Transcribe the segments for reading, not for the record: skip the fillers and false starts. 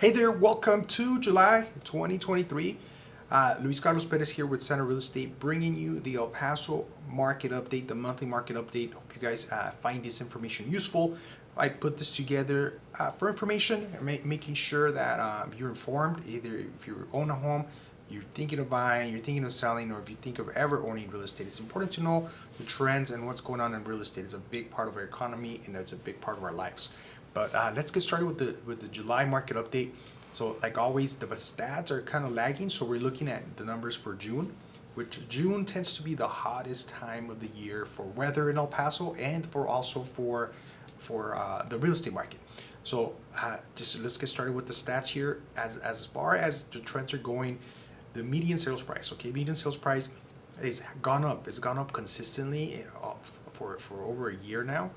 Hey there, welcome to July 2023. Luis Carlos Perez here with Center Real Estate, bringing you the El Paso market update, the monthly market update. Hope you guys find this information useful. I put this together for information, making sure that you're informed, either if you own a home, you're thinking of buying, you're thinking of selling, or if you think of ever owning real estate. It's important to know the trends and what's going on in real estate. It's a big part of our economy and it's a big part of our lives. But let's get started with the July market update. So like always, the stats are kind of lagging. So we're looking at the numbers for June, which June tends to be the hottest time of the year for weather in El Paso and for the real estate market. So just let's get started with the stats here. As far as the trends are going, the median sales price, median sales price is gone up. It's gone up consistently for over a year now.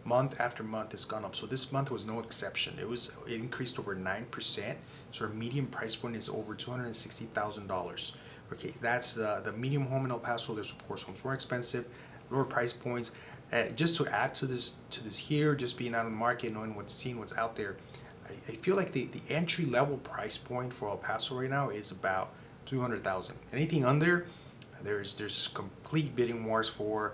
Month after month it's gone up. So this month was no exception. It increased over 9%. So our median price point is over $260,000. Okay, that's the medium home in El Paso. There's of course homes more expensive, lower price points. Just to add to this here, just being out on the market, knowing what's out there, I feel like the entry level price point for El Paso right now is about $200,000. Anything under, there's complete bidding wars for.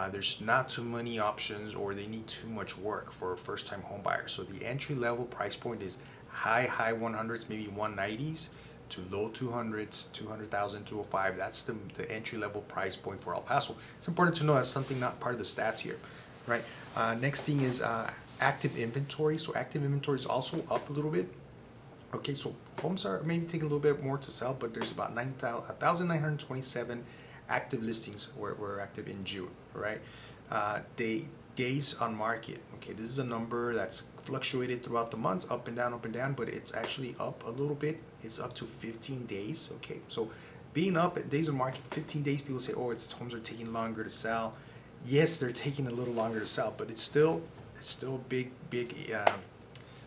There's not too many options, or they need too much work for a first-time home buyer. So the entry-level price point is high 100s, maybe 190s, to low 200s, 200,000, 205. That's the entry-level price point for El Paso. It's important to know that's something not part of the stats here, right? Next thing is active inventory. So active inventory is also up a little bit. Okay, so homes are maybe taking a little bit more to sell, but there's about 1,927 active listings were active in June, right? Days on market. Okay, this is a number that's fluctuated throughout the months, up and down, but it's actually up a little bit. It's up to 15 days. Okay, so being up at days on market, 15 days, people say, oh, homes are taking longer to sell. Yes, they're taking a little longer to sell, but it's still big.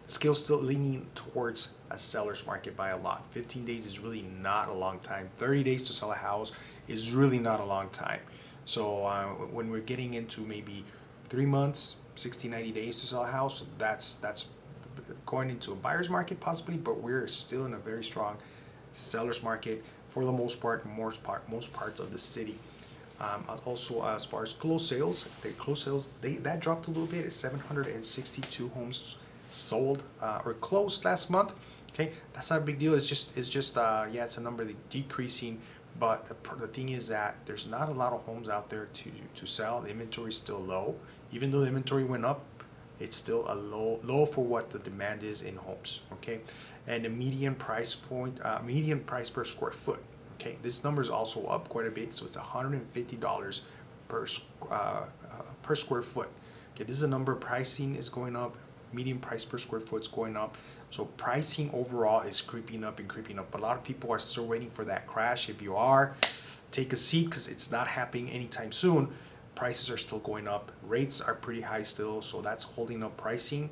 Scale's still leaning towards a seller's market by a lot. 15 days is really not a long time. 30 days to sell a house is really not a long time. So when we're getting into maybe 3 months, 60, 90 days to sell a house, that's going into a buyer's market possibly, but we're still in a very strong seller's market for the most parts of the city. Also, as far as closed sales, that dropped a little bit. It's 762 homes sold or closed last month. Okay, that's not a big deal. It's just it's a number that's decreasing, but the thing is that there's not a lot of homes out there to sell. The inventory is still low. Even though the inventory went up, it's still a low for what the demand is in homes. Okay, and the median price per square foot. Okay, this number is also up quite a bit, so it's $150 per square foot. Okay, this is a number. Pricing is going up. Median price per square foot is going up. So pricing overall is creeping up. A lot of people are still waiting for that crash. If you are, take a seat, because it's not happening anytime soon. Prices are still going up. Rates are pretty high still, so that's holding up pricing.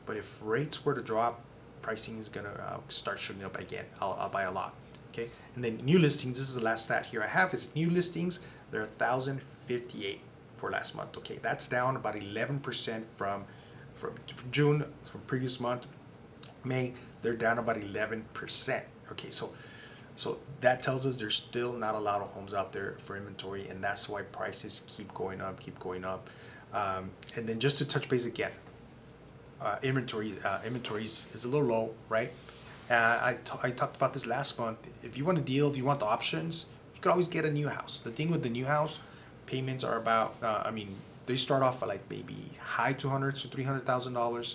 But if rates were to drop, pricing is gonna start shooting up again. I'll buy a lot. Okay, and then new listings. This is the last stat here I have. Is new listings. There are 1,058 for last month. Okay, that's down about 11% from June, from previous month. May, they're down about 11%. Okay, so that tells us there's still not a lot of homes out there for inventory, and that's why prices keep going up. And then just to touch base again, inventories is a little low, right? I talked about this last month. If you want a deal, if you want the options, you could always get a new house. The thing with the new house, payments are about, they start off at like maybe high $200,000 to $300,000.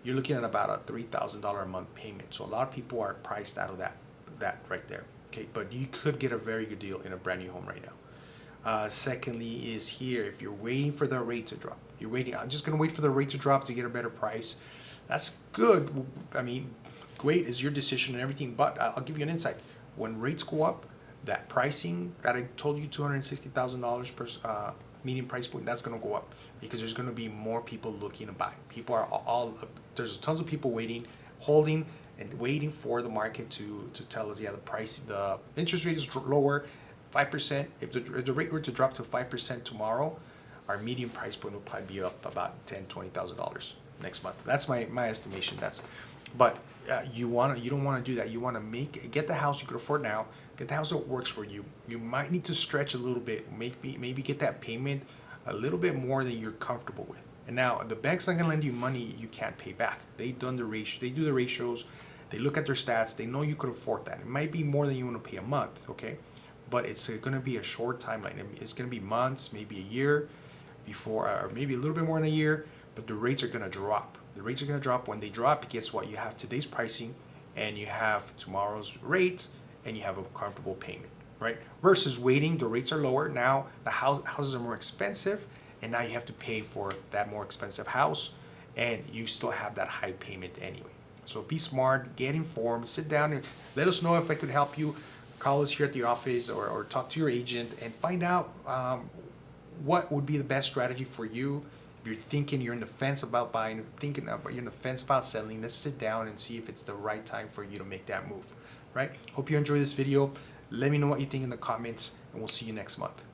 You're looking at about a $3,000 a month payment. So a lot of people are priced out of that right there. Okay, but you could get a very good deal in a brand new home right now. Secondly is here, if you're waiting for the rate to drop, I'm just gonna wait for the rate to drop to get a better price. That's good. Great is your decision and everything, but I'll give you an insight. When rates go up, that pricing that I told you, $260,000 per median price point, that's going to go up, because there's going to be more people looking to buy. There's tons of people holding for the market to tell us, the interest rate is lower, 5%. If the rate were to drop to 5% tomorrow, our median price point will probably be up about $10,000, $20,000 next month. That's my estimation. But you don't want to do that. You want to get the house you could afford now. Get the house that works for you. You might need to stretch a little bit. Maybe get that payment a little bit more than you're comfortable with. And now the bank's not gonna lend you money you can't pay back. They do the ratios. They look at their stats. They know you could afford that. It might be more than you want to pay a month, okay? But it's gonna be a short timeline. It's gonna be months, maybe a year, before, or maybe a little bit more than a year. But the rates are gonna drop. The rates are gonna drop. When they drop, guess what? You have today's pricing, and you have tomorrow's rates, and you have a comfortable payment, right? Versus waiting, the rates are lower. Now the houses are more expensive, and now you have to pay for that more expensive house, and you still have that high payment anyway. So be smart, get informed, sit down and let us know if I could help you. Call us here at the office, or talk to your agent and find out what would be the best strategy for you. If you're thinking you're in the fence about buying, you're in the fence about selling, let's sit down and see if it's the right time for you to make that move, right? Hope you enjoy this video. Let me know what you think in the comments, and we'll see you next month.